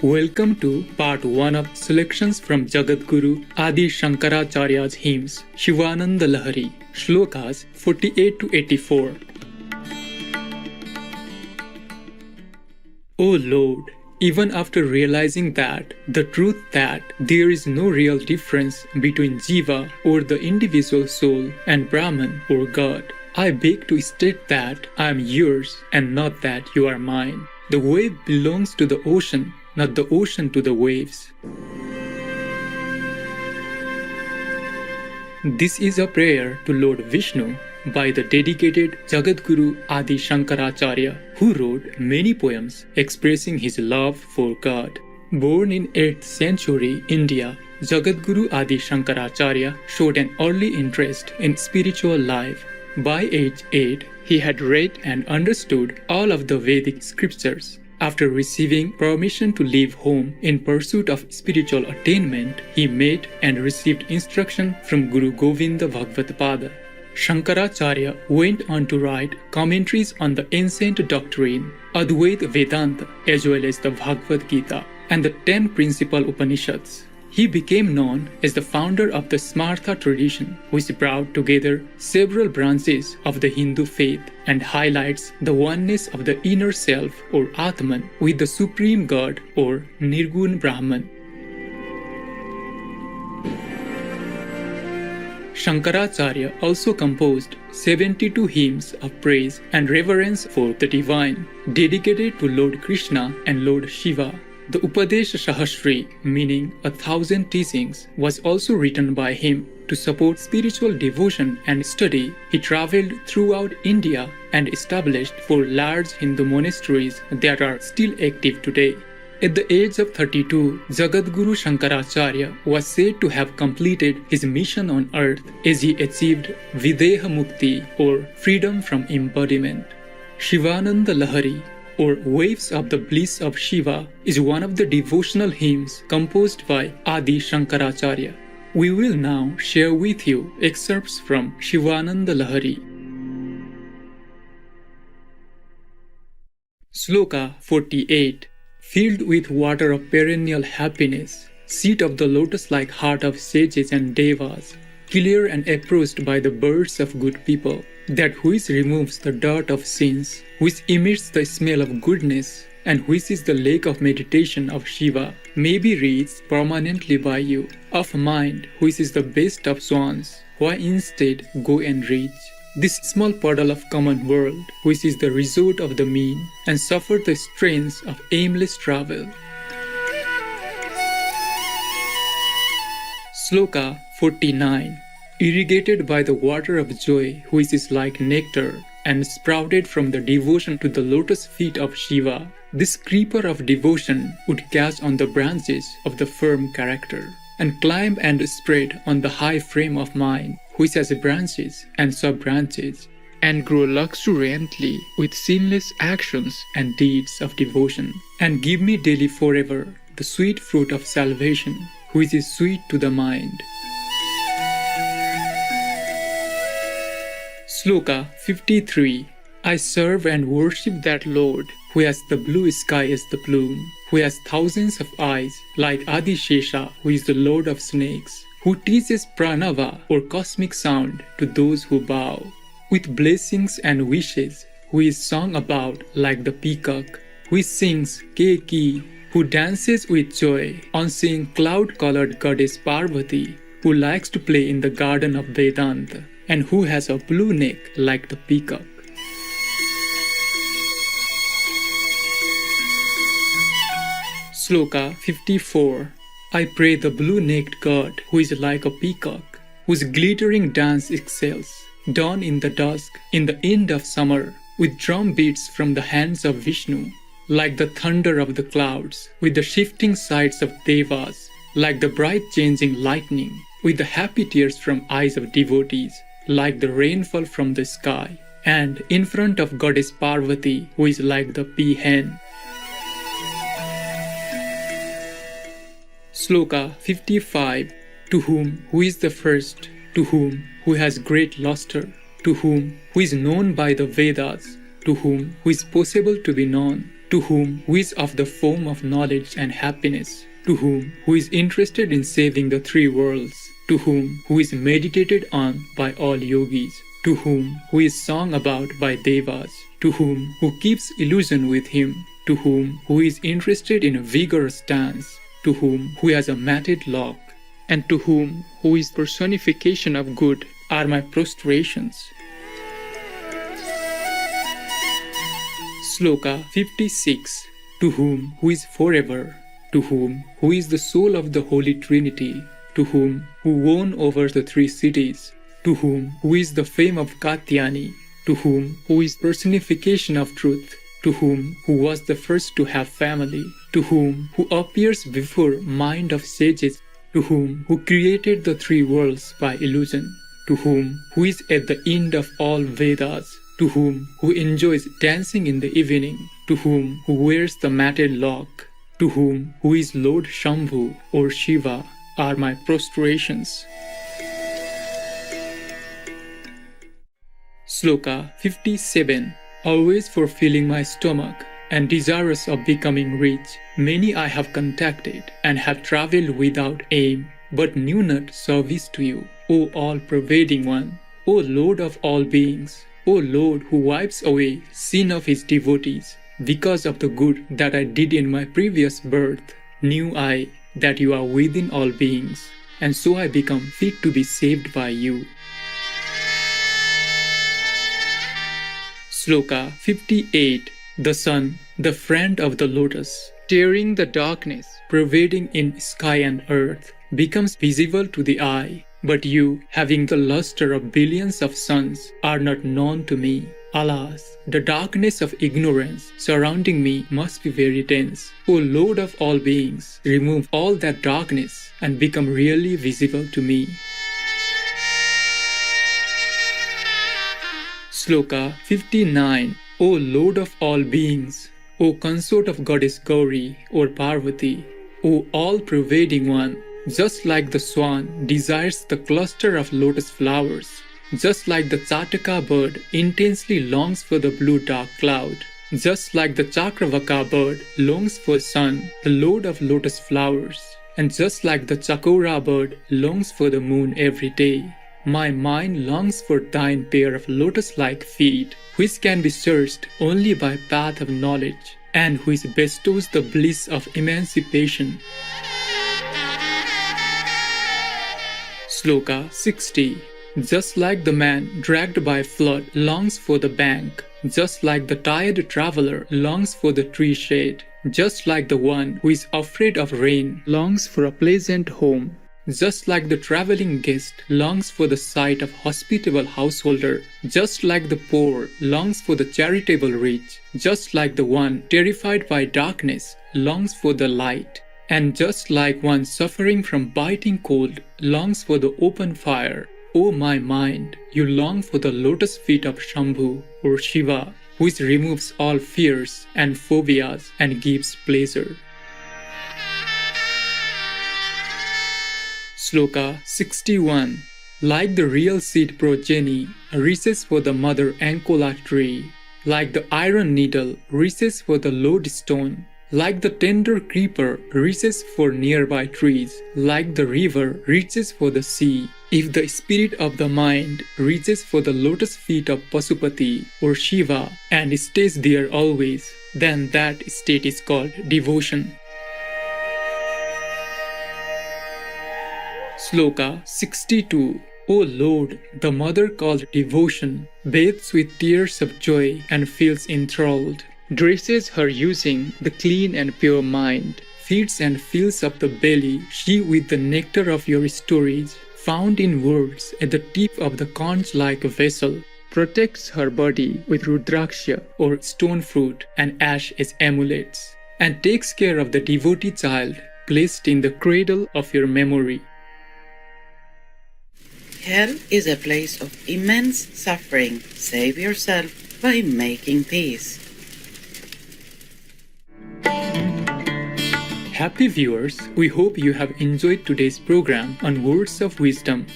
Welcome to part 1 of selections from Jagatguru Adi Shankaracharya's hymns, Shivananda Lahari, Shlokas 48 to 84. O Lord, even after realizing that the truth that there is no real difference between Jiva or the individual soul and Brahman or God, I beg to state that I am yours and not that you are mine. The wave belongs to the ocean, not the ocean to the waves. This is a prayer to Lord Vishnu by the dedicated Jagatguru Adi Shankaracharya, who wrote many poems expressing his love for God. Born in 8th century India, Jagatguru Adi Shankaracharya showed an early interest in spiritual life. By age 8, he had read and understood all of the Vedic scriptures. After receiving permission to leave home in pursuit of spiritual attainment, he met and received instruction from Guru Govinda Bhagavad-pada. Shankaracharya went on to write commentaries on the ancient doctrine, Advaita Vedanta, as well as the Bhagavad Gita and the 10 principal Upanishads. He became known as the founder of the Smartha tradition, which brought together several branches of the Hindu faith and highlights the oneness of the inner self or Atman with the Supreme God or Nirgun Brahman. Shankaracharya also composed 72 hymns of praise and reverence for the divine, dedicated to Lord Krishna and Lord Shiva. The Upadesha Sahasri, meaning 1,000 teachings, was also written by him. To support spiritual devotion and study, he travelled throughout India and established 4 large Hindu monasteries that are still active today. At the age of 32, Jagatguru Shankaracharya was said to have completed his mission on earth as he achieved Videha Mukti or freedom from embodiment. Shivananda Lahari or Waves of the Bliss of Shiva is one of the devotional hymns composed by Adi Shankaracharya. We will now share with you excerpts from Shivananda Lahari. Sloka 48. Filled with water of perennial happiness, seat of the lotus-like heart of sages and devas, clear and approached by the birds of good people, that which removes the dirt of sins, which emits the smell of goodness, and which is the lake of meditation of Shiva, may be reached permanently by you, of mind which is the best of swans. Why instead go and reach this small puddle of common world, which is the resort of the mean, and suffer the strains of aimless travel? Sloka 49. Irrigated by the water of joy, which is like nectar, and sprouted from the devotion to the lotus feet of Shiva, this creeper of devotion would catch on the branches of the firm character, and climb and spread on the high frame of mind, which has branches and sub-branches, and grow luxuriantly with sinless actions and deeds of devotion, and give me daily forever the sweet fruit of salvation, which is sweet to the mind. Sloka 53. I serve and worship that Lord who has the blue sky as the plume, who has thousands of eyes like Adishesha, who is the Lord of snakes, who teaches pranava or cosmic sound to those who bow, with blessings and wishes, who is sung about like the peacock, who sings Keki, who dances with joy on seeing cloud-colored goddess Parvati, who likes to play in the garden of Vedanta, and who has a blue neck like the peacock. Sloka 54. I pray the blue-necked God who is like a peacock, whose glittering dance excels, dawn in the dusk, in the end of summer, with drum beats from the hands of Vishnu, like the thunder of the clouds, with the shifting sides of devas, like the bright changing lightning, with the happy tears from eyes of devotees, like the rainfall from the sky, and in front of goddess Parvati, who is like the peahen. Sloka 55. To whom who is the first, to whom who has great luster, to whom who is known by the Vedas, to whom who is possible to be known, to to whom who is of the form of knowledge and happiness, to whom who is interested in saving the three worlds, to whom who is meditated on by all yogis, to whom who is sung about by devas, to whom who keeps illusion with him, to whom who is interested in a vigorous dance, to whom who has a matted lock, and to whom who is personification of good are my prostrations. Sloka 56. To whom who is forever, to whom who is the soul of the Holy Trinity, to whom who won over the three cities, to whom who is the fame of Katyani, to whom who is personification of truth, to whom who was the first to have family, to whom who appears before mind of sages, to whom who created the three worlds by illusion, to whom who is at the end of all Vedas, to whom who enjoys dancing in the evening, to whom who wears the matted lock, to whom who is Lord Shambhu or Shiva, are my prostrations. Sloka 57. Always fulfilling my stomach and desirous of becoming rich, many I have contacted and have travelled without aim, but knew not service to you, O all-pervading one, O Lord of all beings, O Lord who wipes away sin of his devotees. Because of the good that I did in my previous birth, knew I that you are within all beings, and so I become fit to be saved by you. Sloka 58. The sun, the friend of the lotus, tearing the darkness, pervading in sky and earth, becomes visible to the eye, but you, having the luster of billions of suns, are not known to me. Alas, the darkness of ignorance surrounding me must be very dense. O Lord of all beings, remove all that darkness and become really visible to me. Sloka 59. O Lord of all beings, O consort of Goddess Gauri or Parvati, O all-pervading one, just like the swan desires the cluster of lotus flowers, just like the Chataka bird intensely longs for the blue dark cloud, just like the Chakravaka bird longs for sun, the lord of lotus flowers, and just like the Chakora bird longs for the moon every day, my mind longs for thine pair of lotus-like feet, which can be searched only by path of knowledge, and which bestows the bliss of emancipation. Sloka 60. Just like the man dragged by flood longs for the bank, just like the tired traveler longs for the tree shade, just like the one who is afraid of rain longs for a pleasant home, just like the traveling guest longs for the sight of hospitable householder, just like the poor longs for the charitable rich, just like the one terrified by darkness longs for the light, and just like one suffering from biting cold longs for the open fire, O my mind, you long for the lotus feet of Shambhu or Shiva, which removes all fears and phobias and gives pleasure. Sloka 61. Like the real seed progeny reaches for the mother Ankola tree, like the iron needle reaches for the lodestone, like the tender creeper reaches for nearby trees, like the river reaches for the sea, if the spirit of the mind reaches for the lotus feet of Pasupati or Shiva and stays there always, then that state is called devotion. Sloka 62. O Lord, the mother called devotion bathes with tears of joy and feels enthralled, dresses her using the clean and pure mind, feeds and fills up the belly she with the nectar of your stories, found in words at the tip of the conch-like vessel, protects her body with rudraksha or stone fruit and ash as amulets, and takes care of the devotee child placed in the cradle of your memory. Hell is a place of immense suffering. Save yourself by making peace. Happy viewers, we hope you have enjoyed today's program on Words of Wisdom.